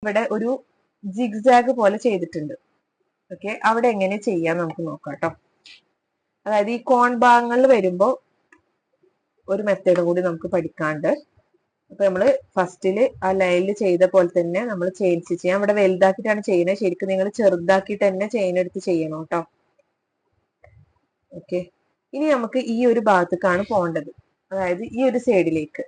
ഇവിടെ ഒരു ജിഗ്സാഗ് പോലെ ചെയ്തിട്ടുണ്ട്. ഓക്കെ, അവിടെ എങ്ങനെ ചെയ്യാൻ നമുക്ക് നോക്കാം കേട്ടോ. അതായത് ഈ കോൺ ഭാഗങ്ങളിൽ വരുമ്പോൾ ഒരു മെത്തേഡ് കൂടി നമുക്ക് പഠിക്കാണ്ട്. അപ്പൊ നമ്മള് ഫസ്റ്റില് ആ ലൈനിൽ ചെയ്ത പോലെ തന്നെ നമ്മൾ ചെയിൻ സ്റ്റിച്ച് ചെയ്യാം. ഇവിടെ വലുതാക്കിയിട്ടാണ് ചെയ്യുന്നത്. ശരിക്കും നിങ്ങൾ ചെറുതാക്കിയിട്ട് തന്നെ ചെയിൻ എടുത്ത് ചെയ്യണം കേട്ടോ. ഓക്കെ, ഇനി നമുക്ക് ഈ ഒരു ഭാഗത്തേക്കാണ് പോകേണ്ടത്. അതായത് ഈ ഒരു സൈഡിലേക്ക്.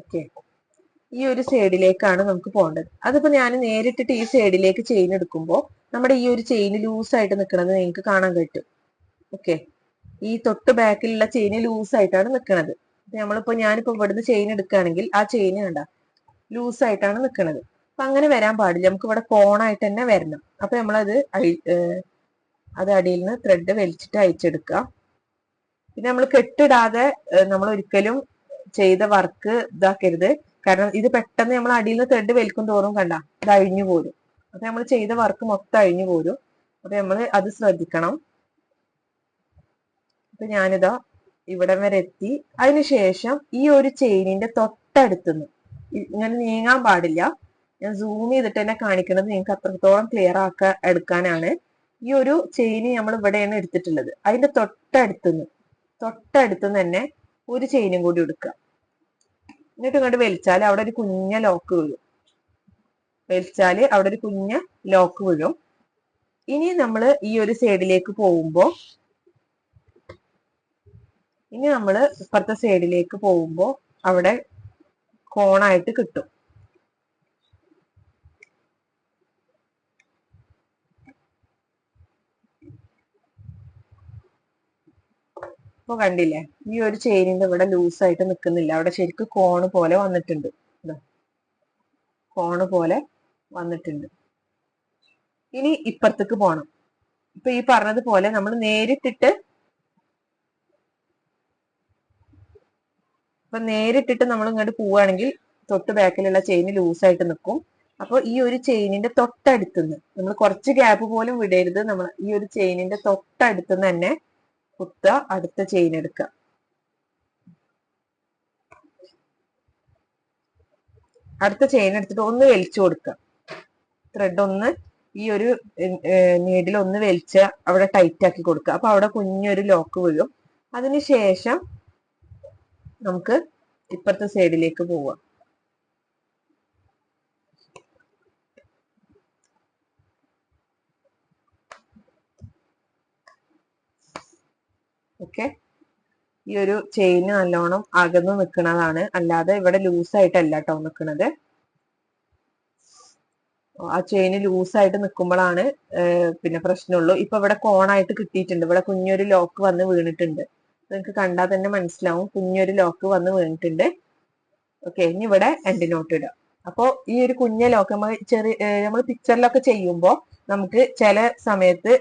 ഓക്കെ, ഈ ഒരു സൈഡിലേക്കാണ് നമുക്ക് പോകേണ്ടത്. അതിപ്പോ ഞാൻ നേരിട്ടിട്ട് ഈ സൈഡിലേക്ക് ചെയിൻ എടുക്കുമ്പോൾ നമ്മുടെ ഈ ഒരു ചെയിൻ ലൂസായിട്ട് നിൽക്കുന്നത് നിങ്ങൾക്ക് കാണാൻ പറ്റും. ഓക്കെ, ഈ തൊട്ട് ബാക്കിലുള്ള ചെയിൻ ലൂസായിട്ടാണ് നിൽക്കുന്നത്. ഞാനിപ്പോ ഇവിടുന്ന് ചെയിൻ എടുക്കുകയാണെങ്കിൽ ആ ചെയിൻ കണ്ട ലൂസായിട്ടാണ് നിൽക്കുന്നത്. അപ്പൊ അങ്ങനെ വരാൻ പാടില്ല. നമുക്ക് ഇവിടെ കോണായിട്ട് തന്നെ വരണം. അപ്പൊ നമ്മളത് അടിയിൽ നിന്ന് ത്രെഡ് വലിച്ചിട്ട് അയച്ചെടുക്കുക. പിന്നെ നമ്മൾ കെട്ടിടാതെ നമ്മൾ ഒരിക്കലും ചെയ്ത വർക്ക് ഇതാക്കരുത്. കാരണം ഇത് പെട്ടെന്ന് നമ്മൾ അടിയിൽ നിന്ന് ത്രെഡ് വലിക്കും തോറും കണ്ട ഇത് അഴിഞ്ഞു പോരും. അപ്പൊ നമ്മൾ ചെയ്ത വർക്ക് മൊത്തം അഴിഞ്ഞു പോരും. അപ്പൊ നമ്മൾ അത് ശ്രദ്ധിക്കണം. അപ്പൊ ഞാനിതാ ഇവിടം വരെ എത്തി. അതിനുശേഷം ഈ ഒരു ചെയിനിന്റെ തൊട്ടടുത്തുനിന്ന് ഇങ്ങനെ നീങ്ങാൻ പാടില്ല. ഞാൻ സൂം ചെയ്തിട്ട് തന്നെ കാണിക്കുന്നത് നിങ്ങൾക്ക് അത്രത്തോളം ക്ലിയർ എടുക്കാനാണ്. ഈ ഒരു ചെയിൻ നമ്മൾ ഇവിടെയാണ് എടുത്തിട്ടുള്ളത്. അതിന്റെ തൊട്ടടുത്തുനിന്ന് തന്നെ ഒരു ചെയിനും കൂടി എടുക്കുക. എന്നിട്ട് ഇങ്ങോട്ട് വലിച്ചാൽ അവിടെ ഒരു കുഞ്ഞ ലോക്ക് വീഴും. ഇനി നമ്മൾ ഈ ഒരു സൈഡിലേക്ക് പോകുമ്പോൾ ഇപ്പുറത്തെ സൈഡിലേക്ക് പോകുമ്പോൾ അവിടെ കോണായിട്ട് കിട്ടും. ഇപ്പൊ കണ്ടില്ലേ, ഈ ഒരു ചെയിനിന്റെ ഇവിടെ ലൂസായിട്ട് നിൽക്കുന്നില്ല. അവിടെ ശരിക്കും കോണ് പോലെ വന്നിട്ടുണ്ട്. ഇനി ഇപ്പുറത്തേക്ക് പോണം. ഇപ്പൊ ഈ പറഞ്ഞതുപോലെ നമ്മൾ നേരിട്ടിട്ട് നമ്മൾ ഇങ്ങോട്ട് പോവുകയാണെങ്കിൽ തൊട്ട് ബാക്കിലുള്ള ചെയിൻ ലൂസായിട്ട് നിൽക്കും. അപ്പോൾ ഈ ഒരു ചെയിനിന്റെ തൊട്ടടുത്തുനിന്ന് നമ്മൾ കുറച്ച് ഗ്യാപ്പ് പോലും വിടരുത്. നമ്മൾ ഈ ഒരു ചെയിനിന്റെ തൊട്ടടുത്തുനിന്ന് തന്നെ കുത്തുക, അടുത്ത ചെയിൻ എടുക്കുക. അടുത്ത ചെയിൻ എടുത്തിട്ട് ഒന്ന് വലിച്ചു കൊടുക്കുക. ത്രെഡ് ഒന്ന് ഈ ഒരു നീഡിൽ ഒന്ന് വലിച്ച അവിടെ ടൈറ്റ് ആക്കി കൊടുക്കുക. അപ്പൊ അവിടെ കുഞ്ഞൊരു ലോക്ക് വീഴും. അതിനുശേഷം നമുക്ക് ഇപ്പുറത്തെ സൈഡിലേക്ക് പോവാം. ഓക്കെ, ഈ ഒരു ചെയിൻ നല്ലോണം അകന്ന് നിൽക്കുന്നതാണ്, അല്ലാതെ ഇവിടെ ലൂസായിട്ടല്ല കേട്ടോ നിൽക്കുന്നത്. ആ ചെയിൻ ലൂസായിട്ട് നിൽക്കുമ്പോഴാണ് പിന്നെ പ്രശ്നമുള്ളൂ. ഇപ്പൊ ഇവിടെ കോണായിട്ട് കിട്ടിയിട്ടുണ്ട്. ഇവിടെ കുഞ്ഞൊരു ലോക്ക് വന്ന് വീണിട്ടുണ്ട്. നിങ്ങൾക്ക് കണ്ടാൽ തന്നെ മനസ്സിലാവും, കുഞ്ഞൊരു ലോക്ക് വന്ന് വീണിട്ടുണ്ട്. ഓക്കെ, ഇനി ഇവിടെ എൻഡ് നോട്ട് ഇടാം. അപ്പോ ഈ ഒരു കുഞ്ഞ ലോക്ക് നമ്മൾ പിക്ചറിലൊക്കെ ചെയ്യുമ്പോൾ നമുക്ക് ചില സമയത്ത്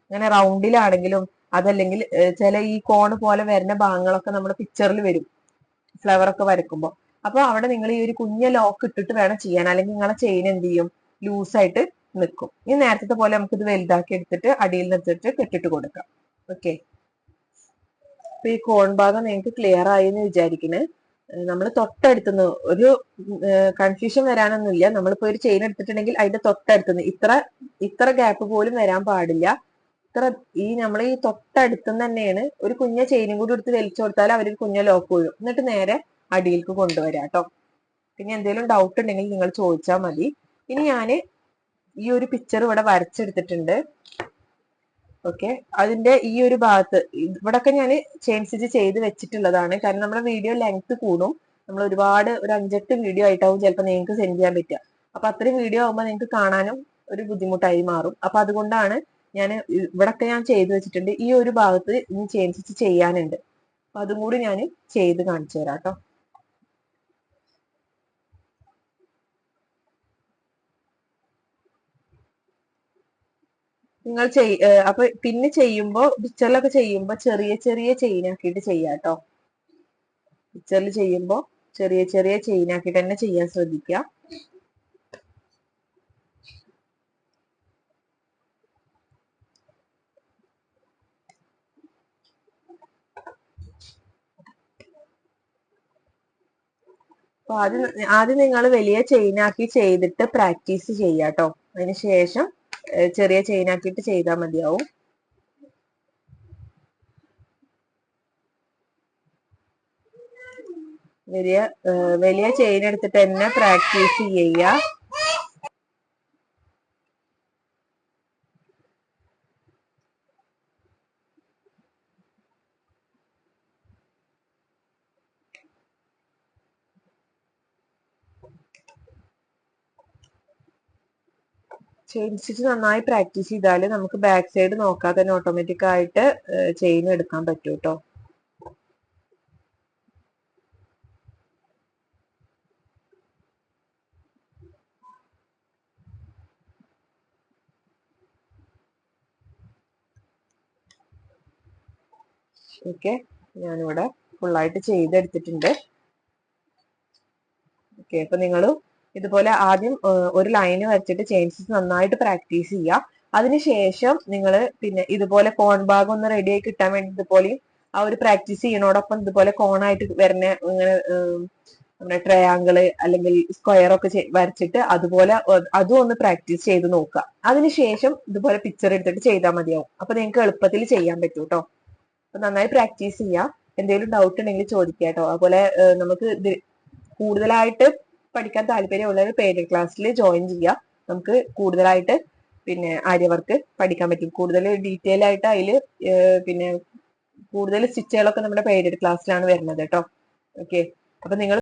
ഇങ്ങനെ റൗണ്ടിലാണെങ്കിലും അതല്ലെങ്കിൽ ചില ഈ കോണ് പോലെ വരുന്ന ഭാഗങ്ങളൊക്കെ നമ്മുടെ പിക്ചറിൽ വരും, ഫ്ലവർ ഒക്കെ വരയ്ക്കുമ്പോൾ. അപ്പൊ അവിടെ നിങ്ങൾ ഈ ഒരു കുഞ്ഞ ലോക്ക് ഇട്ടിട്ട് വേണം ചെയ്യാൻ, അല്ലെങ്കിൽ നിങ്ങളെ ചെയിൻ എന്ത് ചെയ്യും, ലൂസായിട്ട് നിൽക്കും. ഇനി നേരത്തെ പോലെ നമുക്ക് ഇത് വലുതാക്കി എടുത്തിട്ട് അടിയിൽ നിർത്തിട്ട് കെട്ടിട്ട് കൊടുക്കാം. ഓക്കെ, അപ്പൊ ഈ കോൺ ഭാഗം നിങ്ങൾക്ക് ക്ലിയർ ആയി എന്ന് വിചാരിക്കുന്നത്. നമ്മൾ തൊട്ടടുത്തുനിന്ന് ഒരു കൺഫ്യൂഷൻ വരാനൊന്നുമില്ല. നമ്മളിപ്പോ ഒരു ചെയിൻ എടുത്തിട്ടുണ്ടെങ്കിൽ അതിന്റെ തൊട്ടടുത്തുനിന്ന് ഇത്ര ഗ്യാപ്പ് പോലും വരാൻ പാടില്ല. നമ്മൾ ഈ തൊട്ടടുത്തുനിന്ന് തന്നെയാണ്. ഒരു കുഞ്ഞ ചെയിനും കൂടി എടുത്ത് വലിച്ചു കൊടുത്താൽ അവർ കുഞ്ഞ ലോക്ക് വീഴും. എന്നിട്ട് നേരെ അടിയിലേക്ക് കൊണ്ടുവരാം കേട്ടോ. പിന്നെ എന്തെങ്കിലും ഡൗട്ട് ഉണ്ടെങ്കിൽ നിങ്ങൾ ചോദിച്ചാൽ മതി. ഇനി ഞാൻ ഈ ഒരു പിക്ചർ ഇവിടെ വരച്ചെടുത്തിട്ടുണ്ട്. ഓക്കെ, അതിന്റെ ഈ ഒരു ഭാഗത്ത് ഇവിടൊക്കെ ഞാൻ ചെയിൻ സ്റ്റിച്ച് ചെയ്ത് വെച്ചിട്ടുള്ളതാണ്. കാരണം നമ്മുടെ വീഡിയോ ലെങ്ത് കൂടും. നമ്മൾ ഒരുപാട് ഒരു 5-8 വീഡിയോ ആയിട്ടാവും ചിലപ്പോൾ നിങ്ങൾക്ക് സെൻഡ് ചെയ്യാൻ പറ്റുക. അപ്പൊ അത്രയും വീഡിയോ ആകുമ്പോൾ നിങ്ങൾക്ക് കാണാനും ഒരു ബുദ്ധിമുട്ടായി മാറും. അപ്പൊ അതുകൊണ്ടാണ് ഇവിടൊക്കെ ഞാൻ ചെയ്ത് വെച്ചിട്ടുണ്ട്. ഈ ഒരു ഭാഗത്ത് ഇനി ചെയിൻ സ്റ്റിച്ച് ചെയ്യാനുണ്ട്. അപ്പൊ അതും കൂടി ഞാൻ ചെയ്ത് കാണിച്ചു തരാം കേട്ടോ. നിങ്ങൾ അപ്പൊ പിന്നെ ചെയ്യുമ്പോ പിക്ചറിലൊക്കെ ചെയ്യുമ്പോ ചെറിയ ചെറിയ ചെയിൻ ആക്കിയിട്ട് ചെയ്യാം കേട്ടോ. പിക്ചറിൽ ചെയ്യുമ്പോ ചെറിയ ചെറിയ ചെയിൻ ആക്കിയിട്ട് തന്നെ ചെയ്യാൻ ശ്രദ്ധിക്കുക. അപ്പൊ ആദ്യം നിങ്ങൾ വലിയ ചെയിനാക്കി ചെയ്തിട്ട് പ്രാക്ടീസ് ചെയ്യാട്ടോ. അതിനുശേഷം ചെറിയ ചെയിനാക്കിയിട്ട് ചെയ്താൽ മതിയാവും. വലിയ ചെയിൻ എടുത്തിട്ട് തന്നെ പ്രാക്ടീസ് ചെയ്യുക. ചെയിൻ സ്റ്റിച്ച് നന്നായി പ്രാക്ടീസ് ചെയ്താൽ നമുക്ക് ബാക്ക് സൈഡ് നോക്കാതെ തന്നെ ഓട്ടോമാറ്റിക് ആയിട്ട് ചെയിൻ എടുക്കാൻ പറ്റും കേട്ടോ. ഓക്കെ, ഞാനിവിടെ ഫുള്ളായിട്ട് ചെയ്തെടുത്തിട്ടുണ്ട്. ഓക്കെ, അപ്പൊ നിങ്ങൾ ഇതുപോലെ ആദ്യം ഒരു ലൈന് വരച്ചിട്ട് ചെയിൻ സ്റ്റിച്ച് നന്നായിട്ട് പ്രാക്ടീസ് ചെയ്യുക. അതിനുശേഷം നിങ്ങൾ പിന്നെ ഇതുപോലെ കോൺ ഭാഗം ഒന്ന് റെഡി ആയി കിട്ടാൻ വേണ്ടി ഇതുപോലെ ആ ഒരു പ്രാക്ടീസ് ചെയ്യണോടൊപ്പം ഇതുപോലെ കോണായിട്ട് വരുന്ന ഇങ്ങനെ നമ്മുടെ ട്രയാങ്കിള് അല്ലെങ്കിൽ സ്ക്വയർ ഒക്കെ വരച്ചിട്ട് അതുപോലെ അതും ഒന്ന് പ്രാക്ടീസ് ചെയ്ത് നോക്കുക. അതിനുശേഷം ഇതുപോലെ പിക്ചർ എടുത്തിട്ട് ചെയ്താൽ മതിയാവും. അപ്പൊ നിങ്ങൾക്ക് എളുപ്പത്തിൽ ചെയ്യാൻ പറ്റും കേട്ടോ. അപ്പൊ നന്നായി പ്രാക്ടീസ് ചെയ്യുക. എന്തെങ്കിലും ഡൗട്ട് ഉണ്ടെങ്കിൽ ചോദിക്കുക കേട്ടോ. അതുപോലെ നമുക്ക് കൂടുതലായിട്ട് പഠിക്കാൻ താല്പര്യമുള്ളവർ പെയ്ഡ് ക്ലാസ്സിൽ ജോയിൻ ചെയ്യുക. നമുക്ക് കൂടുതലായിട്ട് പിന്നെ ആര്യവർക്ക് പഠിക്കാൻ പറ്റും. കൂടുതൽ ഡീറ്റെയിൽ ആയിട്ട് അതിൽ പിന്നെ കൂടുതൽ സ്റ്റിച്ചുകളൊക്കെ നമ്മുടെ പെയ്ഡ് ക്ലാസ്സിലാണ് വരുന്നത് കേട്ടോ. ഓക്കെ, അപ്പൊ നിങ്ങൾ